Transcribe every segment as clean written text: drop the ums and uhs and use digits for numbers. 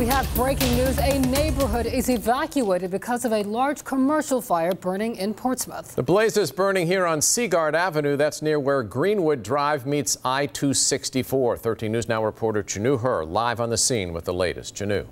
We have breaking news. A neighborhood is evacuated because of a large commercial fire burning in Portsmouth. The blaze is burning here on Seaguard Avenue. That's near where Greenwood Drive meets I-264. 13 News Now reporter Chanu Her live on the scene with the latest. Chanu.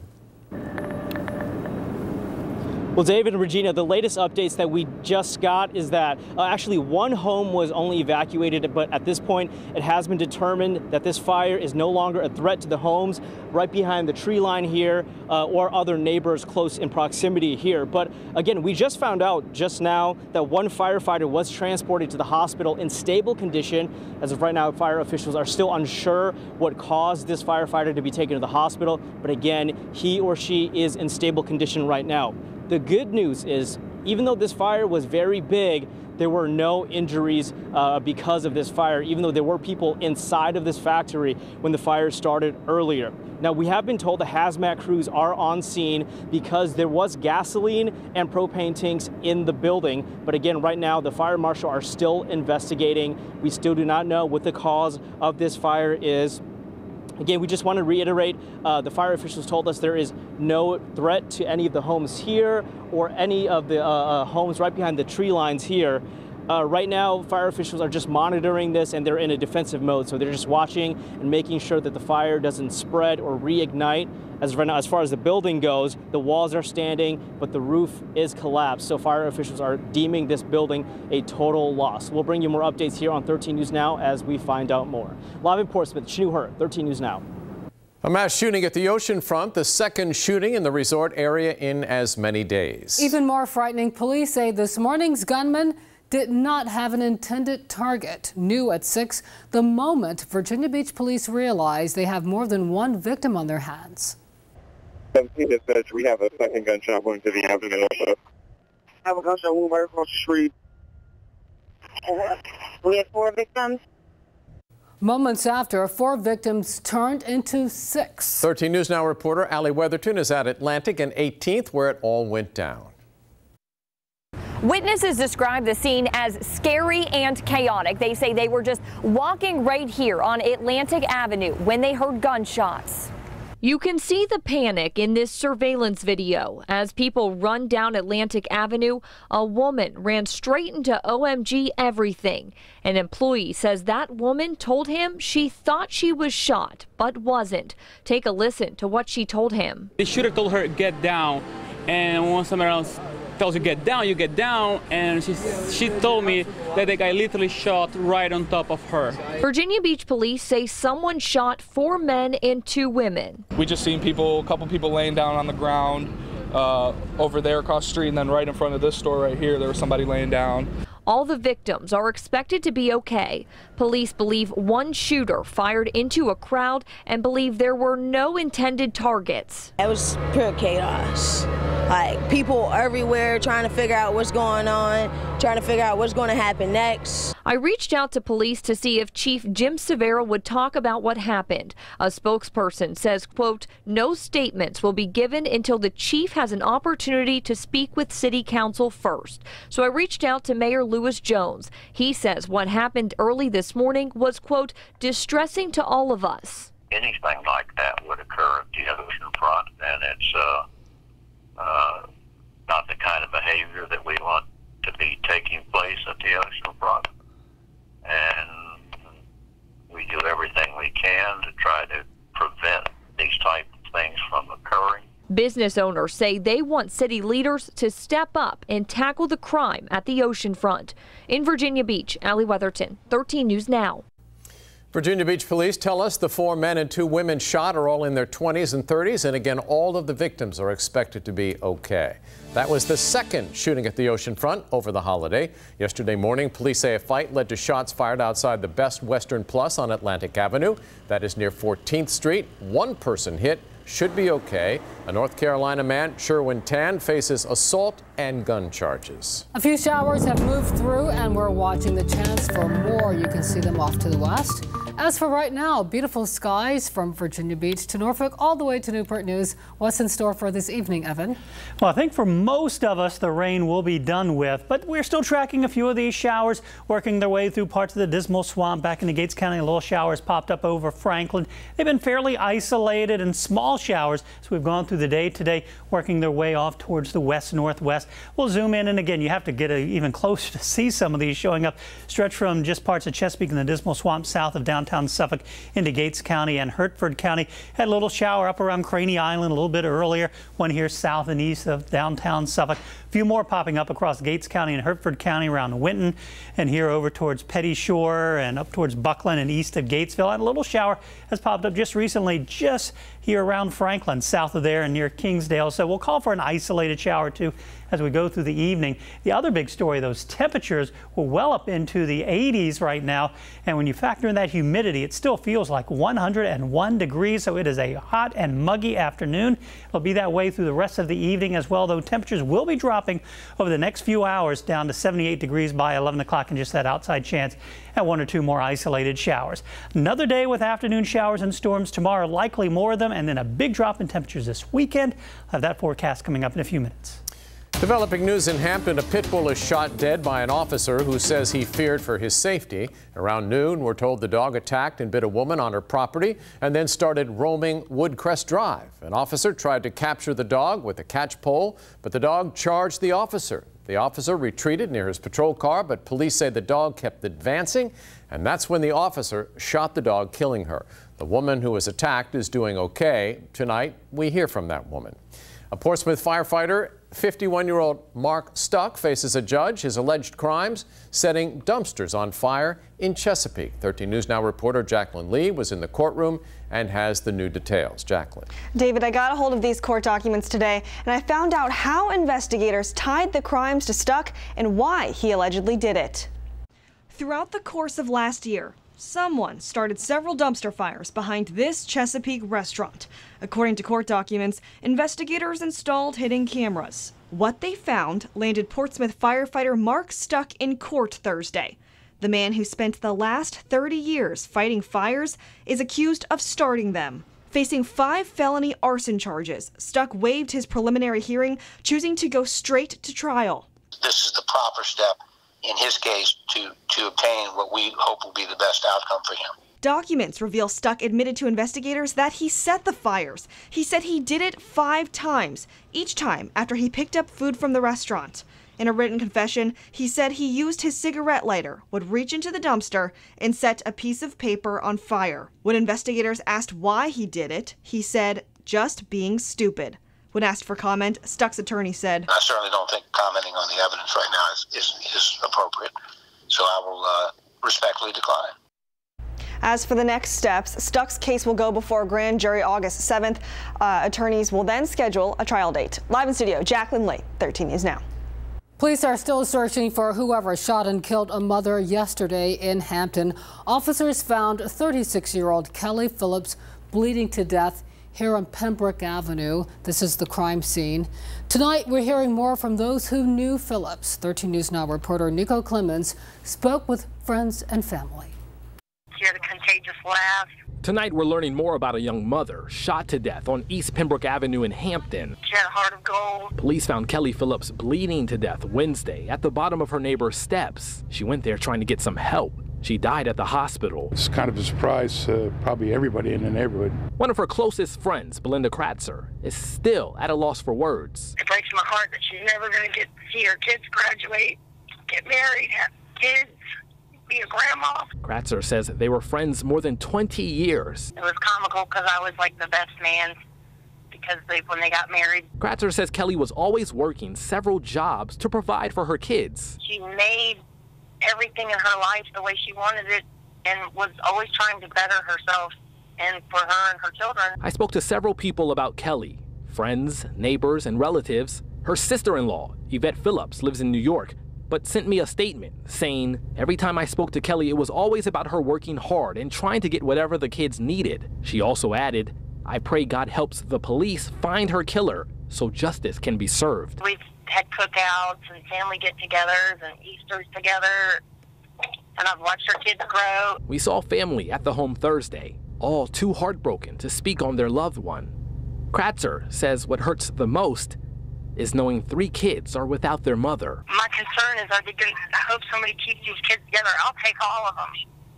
Well, David and Regina, the latest updates that we just got is that actually one home was only evacuated, but at this point it has been determined that this fire is no longer a threat to the homes right behind the tree line here or other neighbors close in proximity here. But again, we just found out just now that one firefighter was transported to the hospital in stable condition. As of right now, fire officials are still unsure what caused this firefighter to be taken to the hospital. But again, he or she is in stable condition right now. The good news is, even though this fire was very big, there were no injuries because of this fire, even though there were people inside of this factory when the fire started earlier. Now, we have been told the hazmat crews are on scene because there was gasoline and propane tanks in the building. But again, right now, the fire marshal are still investigating. We still do not know what the cause of this fire is. Again, we just want to reiterate, the fire officials told us there is no threat to any of the homes here or any of the homes right behind the tree lines here. Right now, fire officials are just monitoring this and they're in a defensive mode. So they're just watching and making sure that the fire doesn't spread or reignite. As right now, as far as the building goes, the walls are standing, but the roof is collapsed. So fire officials are deeming this building a total loss. We'll bring you more updates here on 13 News Now as we find out more. Live in Portsmouth, Chanu Her, 13 News Now. A mass shooting at the Oceanfront, the second shooting in the resort area in as many days. Even more frightening, police say this morning's gunman did not have an intended target. New at 6, the moment Virginia Beach police realize they have more than one victim on their hands. 17 dispatch, we have a second gunshot wound to the abdomen also. Have a gunshot wound right across the street. We have 4 victims. Moments after, 4 victims turned into 6. 13 News Now reporter Allie Weatherton is at Atlantic and 18th where it all went down. Witnesses describe the scene as scary and chaotic. They say they were just walking right here on Atlantic Avenue when they heard gunshots. You can see the panic in this surveillance video. As people run down Atlantic Avenue, a woman ran straight into OMG everything. An employee says that woman told him she thought she was shot, but wasn't. Take a listen to what she told him. The shooter told her, get down, and when someone else tells you get down, and she told me that the guy literally shot right on top of her. Virginia Beach police say someone shot 4 men and 2 women. We just seen a couple people laying down on the ground over there across the street, and then right in front of this store right here, there was somebody laying down. All the victims are expected to be okay. Police believe one shooter fired into a crowd and believe there were no intended targets. It was pure chaos. Like, people everywhere trying to figure out what's going on, trying to figure out what's going to happen next. I reached out to police to see if Chief Jim Severa would talk about what happened. A spokesperson says, quote, no statements will be given until the chief has an opportunity to speak with City Council first. So I reached out to Mayor Lewis Jones. He says what happened early this morning was, quote, distressing to all of us. Anything like that would occur at the Oceanfront, and it's not the kind of behavior that we want to be taking place at the Oceanfront. And we do everything we can to try to prevent these type of things from occurring. Business owners say they want city leaders to step up and tackle the crime at the Oceanfront. In Virginia Beach, Allie Weatherton, 13 News Now. Virginia Beach police tell us the 4 men and 2 women shot are all in their 20s and 30s, and again, all of the victims are expected to be okay. That was the second shooting at the Oceanfront over the holiday. Yesterday morning, police say a fight led to shots fired outside the Best Western Plus on Atlantic Avenue. That is near 14th Street. 1 person hit, should be okay. A North Carolina man, Sherwin Tan, faces assault and gun charges. A few showers have moved through, and we're watching the chance for more. You can see them off to the west. As for right now, beautiful skies from Virginia Beach to Norfolk all the way to Newport News. What's in store for this evening, Evan? Well, I think for most of us, the rain will be done with, but we're still tracking a few of these showers working their way through parts of the Dismal Swamp. Back into Gates County, little showers popped up over Franklin. They've been fairly isolated and small showers as we've gone through the day today, working their way off towards the west-northwest. We'll zoom in, and again, you have to get even closer to see some of these showing up. Stretch from just parts of Chesapeake and the Dismal Swamp south of downtown Suffolk into Gates County and Hertford County. Had a little shower up around Craney Island a little bit earlier, one here south and east of downtown Suffolk. A few more popping up across Gates County and Hertford County around Winton, and here over towards Petty Shore and up towards Buckland and east of Gatesville. And a little shower has popped up just recently, just here around Franklin, south of there and near Kingsdale. So we'll call for an isolated shower too as we go through the evening. The other big story, those temperatures were well up into the 80s right now. And when you factor in that humidity, it still feels like 101 degrees. So it is a hot and muggy afternoon. It'll be that way through the rest of the evening as well, though temperatures will be dropping over the next few hours down to 78 degrees by 11 o'clock, and just that outside chance at one or two more isolated showers. Another day with afternoon showers and storms tomorrow, likely more of them, and then a big drop in temperatures this weekend. I'll have that forecast coming up in a few minutes. Developing news in Hampton, a pit bull is shot dead by an officer who says he feared for his safety. Around noon, we're told the dog attacked and bit a woman on her property and then started roaming Woodcrest Drive. An officer tried to capture the dog with a catch pole, but the dog charged the officer. The officer retreated near his patrol car, but police say the dog kept advancing, and that's when the officer shot the dog, killing her. The woman who was attacked is doing okay. Tonight, we hear from that woman. A Portsmouth firefighter, 51-year-old Mark Stuck, faces a judge. His alleged crimes: setting dumpsters on fire in Chesapeake. 13 News Now reporter Jacqueline Lee was in the courtroom and has the new details. Jacqueline. David, I got a hold of these court documents today, and I found out how investigators tied the crimes to Stuck and why he allegedly did it. Throughout the course of last year, someone started several dumpster fires behind this Chesapeake restaurant. According to court documents, investigators installed hidden cameras. What they found landed Portsmouth firefighter Mark Stuck in court Thursday. The man who spent the last 30 years fighting fires is accused of starting them. Facing 5 felony arson charges, Stuck waived his preliminary hearing, choosing to go straight to trial. This is the proper step in his case to obtain what we hope will be the best outcome for him. Documents reveal Stuck admitted to investigators that he set the fires. He said he did it 5 times, each time after he picked up food from the restaurant. In a written confession, he said he used his cigarette lighter, would reach into the dumpster, and set a piece of paper on fire. When investigators asked why he did it, he said, "Just being stupid." When asked for comment, Stuck's attorney said, "I certainly don't think commenting on the evidence right now is appropriate, so I will respectfully decline." As for the next steps, Stuck's case will go before a grand jury August 7th. Attorneys will then schedule a trial date. Live in studio, Jacqueline Lee, 13 News Now. Police are still searching for whoever shot and killed a mother yesterday in Hampton. Officers found 36-year-old Kelly Phillips bleeding to death here on Pembroke Avenue. This is the crime scene. Tonight, we're hearing more from those who knew Phillips. 13 News Now reporter Nico Clemens spoke with friends and family. She had a contagious laugh. Tonight, we're learning more about a young mother shot to death on East Pembroke Avenue in Hampton. She had a heart of gold. Police found Kelly Phillips bleeding to death Wednesday at the bottom of her neighbor's steps. She went there trying to get some help. She died at the hospital. It's kind of a surprise to probably everybody in the neighborhood. One of her closest friends, Belinda Kratzer, is still at a loss for words. It breaks my heart that she's never going to get to see her kids graduate, get married, have kids, be a grandma. Kratzer says they were friends more than 20 years. It was comical because I was like the best man because when they got married. Kratzer says Kelly was always working several jobs to provide for her kids. She made everything in her life the way she wanted it and was always trying to better herself and for her and her children. I spoke to several people about Kelly, friends, neighbors, and relatives. Her sister-in-law, Yvette Phillips, lives in New York, but sent me a statement saying, "Every time I spoke to Kelly, it was always about her working hard and trying to get whatever the kids needed." She also added, "I pray God helps the police find her killer so justice can be served." We've had cookouts and family get-togethers and Easters together and I've watched her kids grow. We saw family at the home Thursday, all too heartbroken to speak on their loved one. Kratzer says what hurts the most is knowing 3 kids are without their mother. My concern is I hope somebody keeps these kids together. I'll take all of them.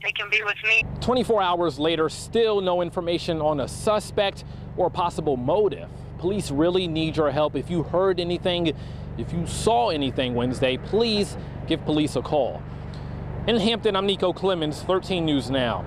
They can be with me. 24 hours later, still no information on a suspect or possible motive. Police really need your help. If you heard anything, if you saw anything Wednesday, please give police a call. In Hampton, I'm Nico Clemens, 13 News Now.